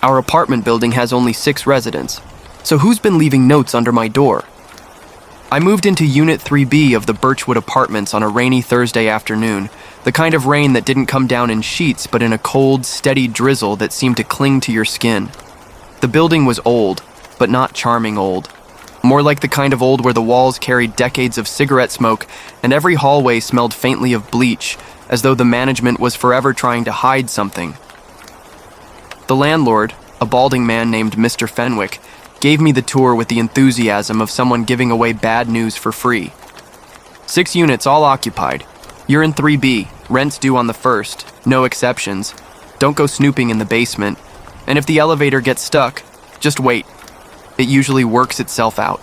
Our apartment building has only 6 residents, so who's been leaving notes under my door? I moved into Unit 3B of the Birchwood Apartments on a rainy Thursday afternoon, the kind of rain that didn't come down in sheets but in a cold, steady drizzle that seemed to cling to your skin. The building was old, but not charming old. More like the kind of old where the walls carried decades of cigarette smoke and every hallway smelled faintly of bleach, as though the management was forever trying to hide something. The landlord, a balding man named Mr. Fenwick, gave me the tour with the enthusiasm of someone giving away bad news for free. 6 units, all occupied. You're in 3B, rent's due on the 1st, no exceptions. Don't go snooping in the basement. And if the elevator gets stuck, just wait. It usually works itself out.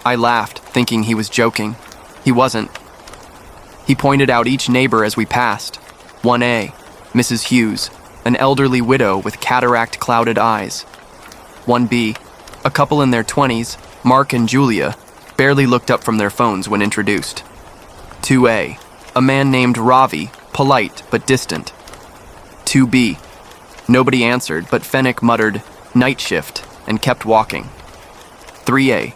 I laughed, thinking he was joking. He wasn't. He pointed out each neighbor as we passed. 1A, Mrs. Hughes, an elderly widow with cataract-clouded eyes. 1B, a couple in their 20s, Mark and Julia, barely looked up from their phones when introduced. 2A, a man named Ravi, polite but distant. 2B, nobody answered, but Fenwick muttered, "Night shift," and kept walking. 3A,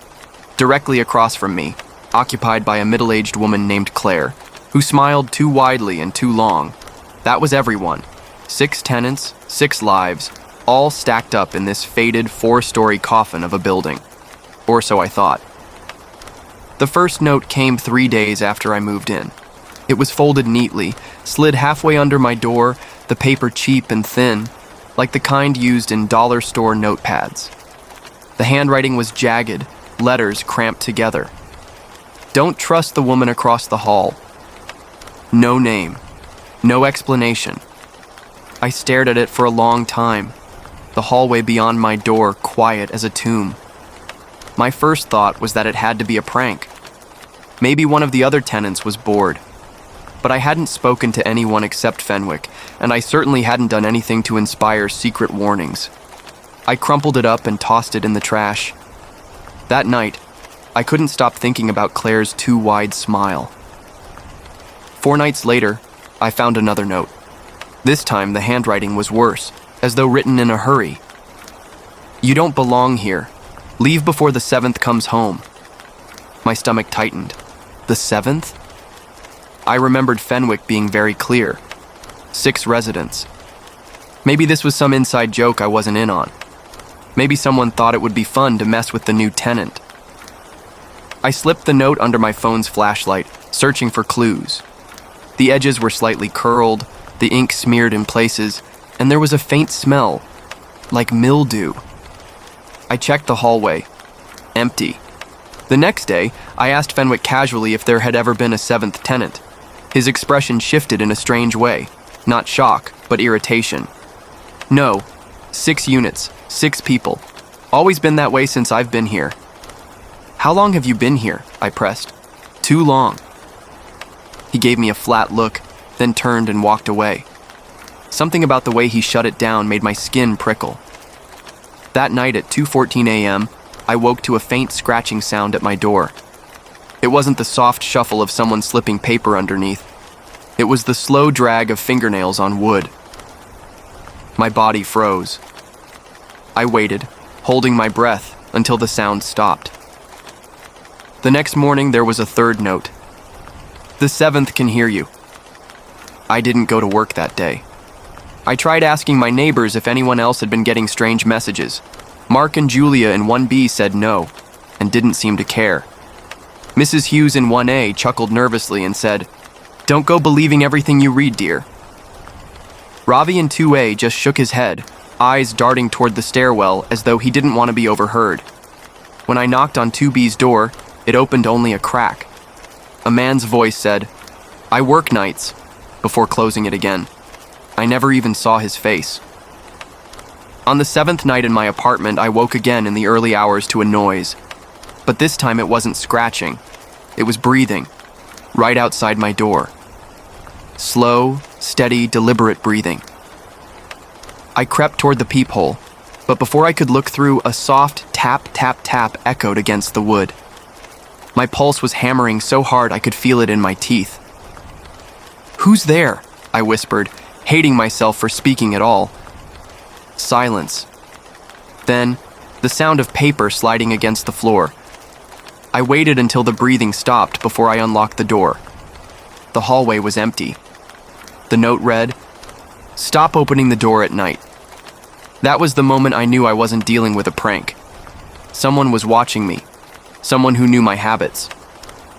directly across from me, occupied by a middle-aged woman named Claire, who smiled too widely and too long. That was everyone. 6 tenants, 6 lives, all stacked up in this faded 4-story coffin of a building. Or so I thought. The first note came 3 days after I moved in. It was folded neatly, slid halfway under my door, the paper cheap and thin, like the kind used in dollar store notepads. The handwriting was jagged, letters cramped together. Don't trust the woman across the hall. No name. No explanation. I stared at it for a long time, the hallway beyond my door quiet as a tomb. My first thought was that it had to be a prank. Maybe one of the other tenants was bored. But I hadn't spoken to anyone except Fenwick, and I certainly hadn't done anything to inspire secret warnings. I crumpled it up and tossed it in the trash. That night, I couldn't stop thinking about Claire's too wide smile. 4 nights later, I found another note. This time the handwriting was worse, as though written in a hurry. "You don't belong here. Leave before the 7th comes home." My stomach tightened. The 7th? I remembered Fenwick being very clear. 6 residents. Maybe this was some inside joke I wasn't in on. Maybe someone thought it would be fun to mess with the new tenant. I slipped the note under my phone's flashlight, searching for clues. The edges were slightly curled, the ink smeared in places, and there was a faint smell, like mildew. I checked the hallway. Empty. The next day, I asked Fenwick casually if there had ever been a 7th tenant. His expression shifted in a strange way. Not shock, but irritation. "No. 6 units. 6 people. Always been that way since I've been here." "How long have you been here?" I pressed. "Too long." He gave me a flat look, then turned and walked away. Something about the way he shut it down made my skin prickle. That night at 2:14 a.m., I woke to a faint scratching sound at my door. It wasn't the soft shuffle of someone slipping paper underneath. It was the slow drag of fingernails on wood. My body froze. I waited, holding my breath, until the sound stopped. The next morning, there was a 3rd note. "The 7th can hear you." I didn't go to work that day. I tried asking my neighbors if anyone else had been getting strange messages. Mark and Julia in 1B said no, and didn't seem to care. Mrs. Hughes in 1A chuckled nervously and said, "Don't go believing everything you read, dear." Ravi in 2A just shook his head, eyes darting toward the stairwell as though he didn't want to be overheard. When I knocked on 2B's door, it opened only a crack. A man's voice said, "I work nights," before closing it again. I never even saw his face. On the 7th night in my apartment, I woke again in the early hours to a noise. But this time it wasn't scratching. It was breathing, right outside my door. Slow, steady, deliberate breathing. I crept toward the peephole, but before I could look through, a soft tap, tap, tap echoed against the wood. My pulse was hammering so hard I could feel it in my teeth. "Who's there?" I whispered, hating myself for speaking at all. Silence. Then, the sound of paper sliding against the floor. I waited until the breathing stopped before I unlocked the door. The hallway was empty. The note read, "Stop opening the door at night." That was the moment I knew I wasn't dealing with a prank. Someone was watching me. Someone who knew my habits.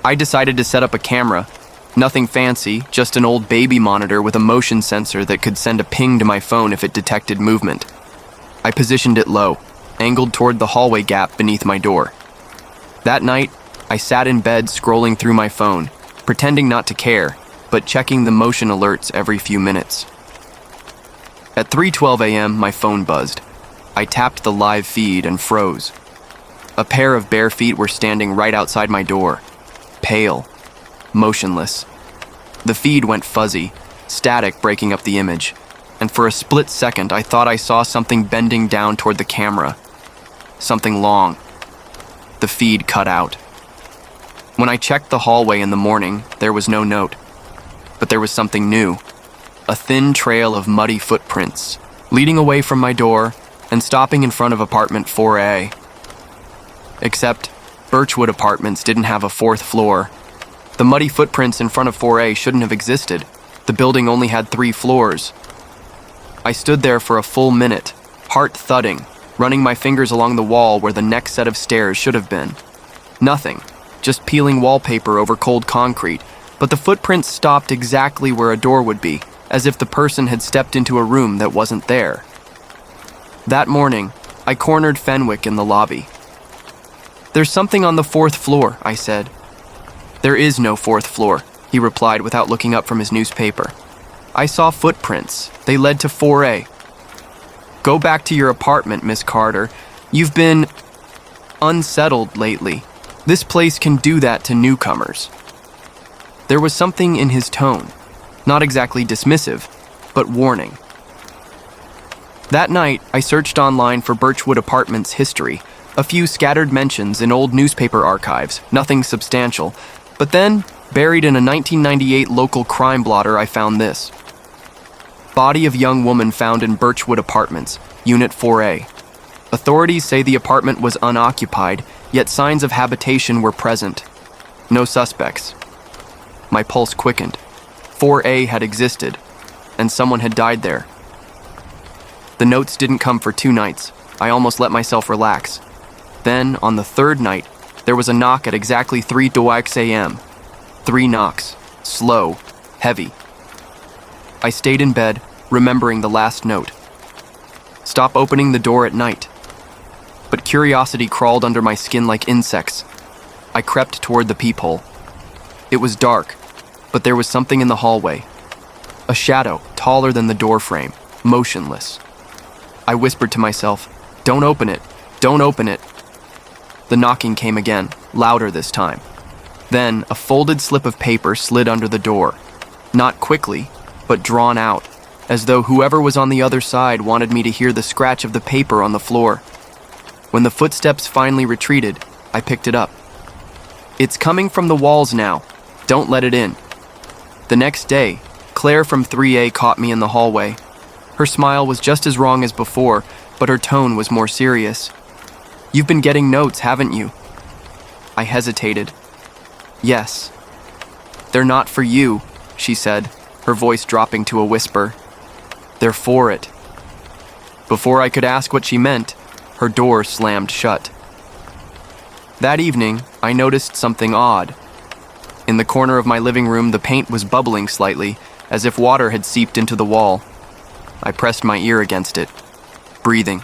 I decided to set up a camera. Nothing fancy, just an old baby monitor with a motion sensor that could send a ping to my phone if it detected movement. I positioned it low, angled toward the hallway gap beneath my door. That night, I sat in bed scrolling through my phone, pretending not to care, but checking the motion alerts every few minutes. At 3:12 a.m., my phone buzzed. I tapped the live feed and froze. A pair of bare feet were standing right outside my door, pale, motionless. The feed went fuzzy, static breaking up the image, and for a split second I thought I saw something bending down toward the camera. Something long. The feed cut out. When I checked the hallway in the morning, there was no note. But there was something new. A thin trail of muddy footprints, leading away from my door and stopping in front of apartment 4A. Except, Birchwood Apartments didn't have a fourth floor. The muddy footprints in front of 4A shouldn't have existed. The building only had 3 floors. I stood there for a full minute, heart thudding, running my fingers along the wall where the next set of stairs should have been. Nothing, just peeling wallpaper over cold concrete, but the footprints stopped exactly where a door would be, as if the person had stepped into a room that wasn't there. That morning, I cornered Fenwick in the lobby. "There's something on the 4th floor," I said. "There is no 4th floor," he replied without looking up from his newspaper. "I saw footprints. They led to 4A. Go back to your apartment, Miss Carter. You've been unsettled lately. This place can do that to newcomers." There was something in his tone, not exactly dismissive, but warning. That night, I searched online for Birchwood Apartments history, a few scattered mentions in old newspaper archives, nothing substantial, but then, buried in a 1998 local crime blotter, I found this. Body of young woman found in Birchwood Apartments, Unit 4A. Authorities say the apartment was unoccupied, yet signs of habitation were present. No suspects. My pulse quickened. 4A had existed, and someone had died there. The notes didn't come for 2 nights. I almost let myself relax. Then, on the 3rd night, there was a knock at exactly 3:00 a.m. 3 knocks. Slow. Heavy. I stayed in bed, remembering the last note. Stop opening the door at night. But curiosity crawled under my skin like insects. I crept toward the peephole. It was dark, but there was something in the hallway. A shadow, taller than the doorframe, motionless. I whispered to myself, "Don't open it. Don't open it." The knocking came again, louder this time. Then, a folded slip of paper slid under the door. Not quickly, but drawn out, as though whoever was on the other side wanted me to hear the scratch of the paper on the floor. When the footsteps finally retreated, I picked it up. "It's coming from the walls now. Don't let it in." The next day, Claire from 3A caught me in the hallway. Her smile was just as wrong as before, but her tone was more serious. "You've been getting notes, haven't you?" I hesitated. "Yes." "They're not for you," she said, her voice dropping to a whisper. "They're for it." Before I could ask what she meant, her door slammed shut. That evening, I noticed something odd. In the corner of my living room, the paint was bubbling slightly, as if water had seeped into the wall. I pressed my ear against it, breathing.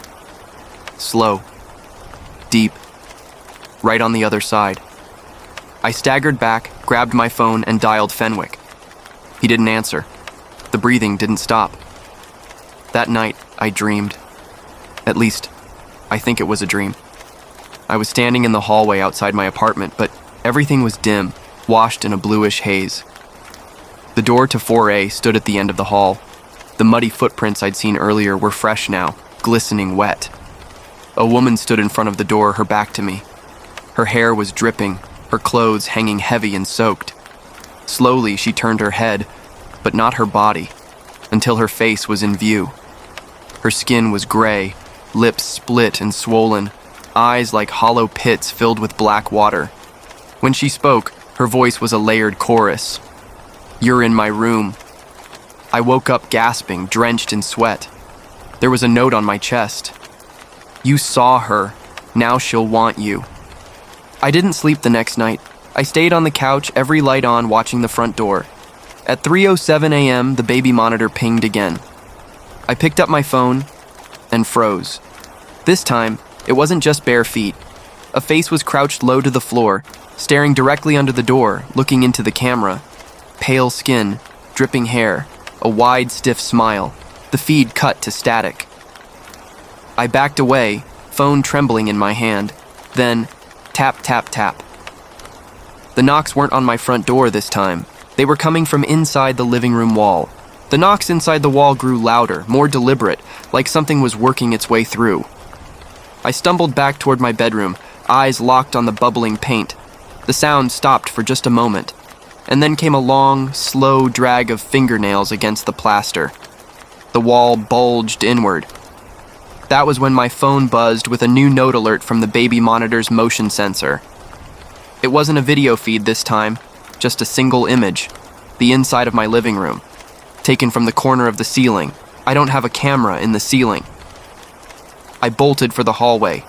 Slow. Deep. Right on the other side. I staggered back, grabbed my phone, and dialed Fenwick. He didn't answer. The breathing didn't stop. That night, I dreamed. At least, I think it was a dream. I was standing in the hallway outside my apartment, but everything was dim, washed in a bluish haze. The door to 4A stood at the end of the hall. The muddy footprints I'd seen earlier were fresh now, glistening wet. A woman stood in front of the door, her back to me. Her hair was dripping, her clothes hanging heavy and soaked. Slowly, she turned her head, but not her body, until her face was in view. Her skin was gray, lips split and swollen, eyes like hollow pits filled with black water. When she spoke, her voice was a layered chorus. "You're in my room." I woke up gasping, drenched in sweat. There was a note on my chest. "You saw her. Now she'll want you." I didn't sleep the next night. I stayed on the couch, every light on, watching the front door. At 3:07 a.m., the baby monitor pinged again. I picked up my phone and froze. This time, it wasn't just bare feet. A face was crouched low to the floor, staring directly under the door, looking into the camera. Pale skin, dripping hair, a wide, stiff smile. The feed cut to static. I backed away, phone trembling in my hand. Then, tap, tap, tap. The knocks weren't on my front door this time. They were coming from inside the living room wall. The knocks inside the wall grew louder, more deliberate, like something was working its way through. I stumbled back toward my bedroom, eyes locked on the bubbling paint. The sound stopped for just a moment, and then came a long, slow drag of fingernails against the plaster. The wall bulged inward. That was when my phone buzzed with a new note alert from the baby monitor's motion sensor. It wasn't a video feed this time, just a single image, the inside of my living room, taken from the corner of the ceiling. I don't have a camera in the ceiling. I bolted for the hallway.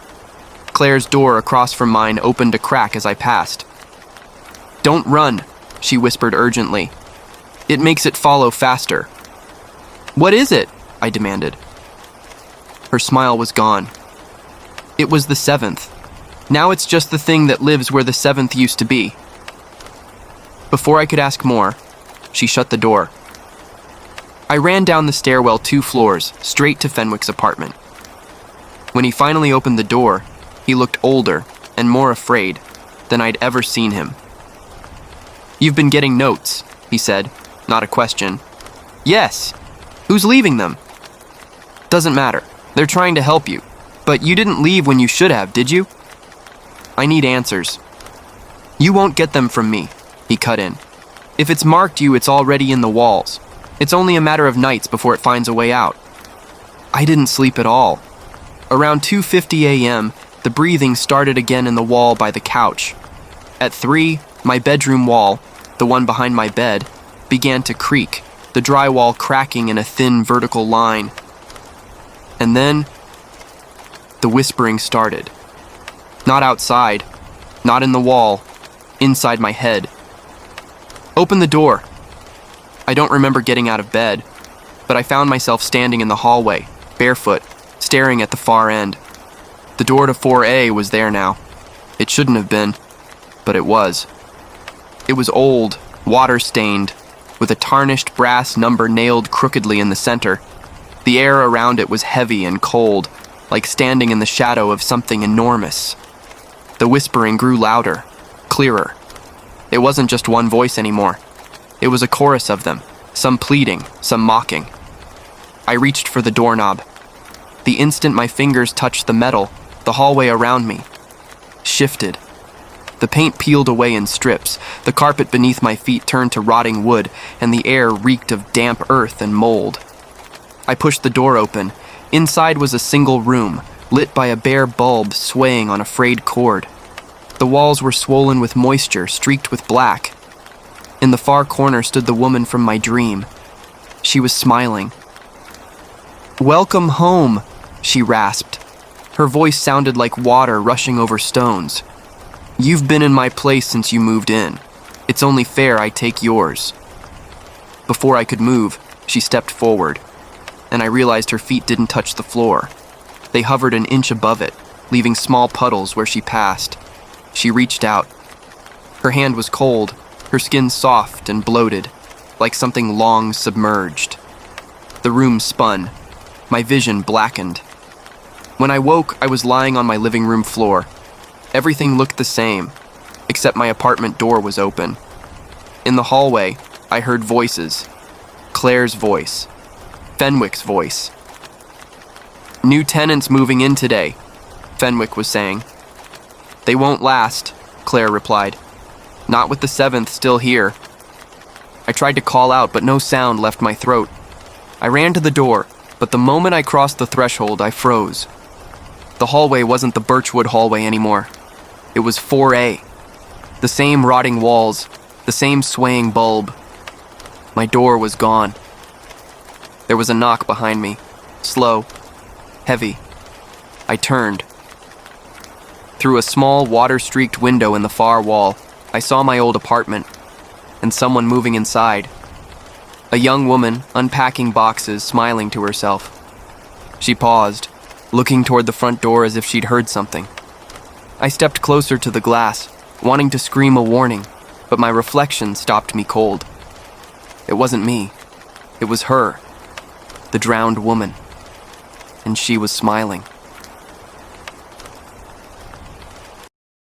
Claire's door across from mine opened a crack as I passed. "Don't run," she whispered urgently. "It makes it follow faster." "What is it?" I demanded. Her smile was gone. It was the seventh. Now it's just the thing that lives where the seventh used to be. Before I could ask more, she shut the door. I ran down the stairwell 2 floors, straight to Fenwick's apartment. When he finally opened the door, he looked older and more afraid than I'd ever seen him. "You've been getting notes," he said, not a question. "Yes. Who's leaving them?" "Doesn't matter. They're trying to help you. But you didn't leave when you should have, did you?" "I need answers." "You won't get them from me," he cut in. "If it's marked you, it's already in the walls. It's only a matter of nights before it finds a way out." I didn't sleep at all. Around 2:50 a.m., the breathing started again in the wall by the couch. At 3, my bedroom wall, the one behind my bed, began to creak, the drywall cracking in a thin vertical line. And then, the whispering started. Not outside, not in the wall, inside my head. "Open the door." I don't remember getting out of bed, but I found myself standing in the hallway, barefoot, staring at the far end. The door to 4A was there now. It shouldn't have been, but it was. It was old, water-stained, with a tarnished brass number nailed crookedly in the center. The air around it was heavy and cold, like standing in the shadow of something enormous. The whispering grew louder, clearer. It wasn't just one voice anymore. It was a chorus of them, some pleading, some mocking. I reached for the doorknob. The instant my fingers touched the metal, the hallway around me shifted. The paint peeled away in strips, the carpet beneath my feet turned to rotting wood, and the air reeked of damp earth and mold. I pushed the door open. Inside was a single room, lit by a bare bulb swaying on a frayed cord. The walls were swollen with moisture, streaked with black. In the far corner stood the woman from my dream. She was smiling. "Welcome home," she rasped. Her voice sounded like water rushing over stones. "You've been in my place since you moved in. It's only fair I take yours." Before I could move, she stepped forward, and I realized her feet didn't touch the floor. They hovered an inch above it, leaving small puddles where she passed. She reached out. Her hand was cold, her skin soft and bloated, like something long submerged. The room spun. My vision blackened. When I woke, I was lying on my living room floor. Everything looked the same, except my apartment door was open. In the hallway, I heard voices. Claire's voice. Fenwick's voice. "New tenants moving in today," Fenwick was saying. "They won't last," Claire replied. "Not with the seventh still here." I tried to call out, but no sound left my throat. I ran to the door, But the moment I crossed the threshold, I froze. The hallway wasn't the Birchwood hallway anymore. It was 4A. The same rotting walls, the same swaying bulb. My door was gone. There was a knock behind me, slow, heavy. I turned. Through a small, water-streaked window in the far wall, I saw my old apartment, and someone moving inside. A young woman, unpacking boxes, smiling to herself. She paused, looking toward the front door as if she'd heard something. I stepped closer to the glass, wanting to scream a warning, but my reflection stopped me cold. It wasn't me. It was her, the drowned woman. And she was smiling.